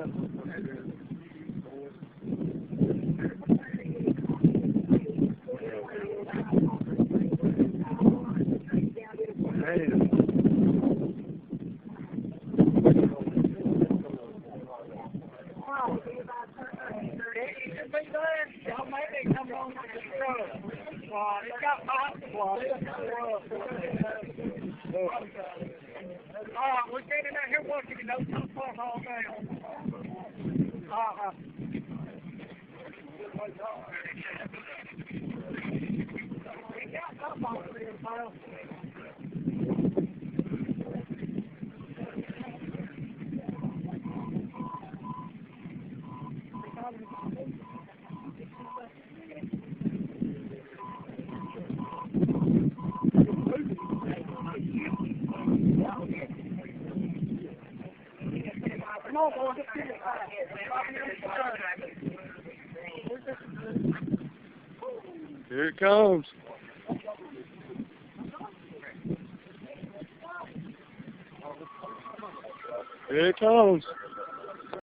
It's got pipes flooded. We're standing out here watching it. Don't come far all down. We got something on there, pal. Come on, boy. Here it comes. Here it comes.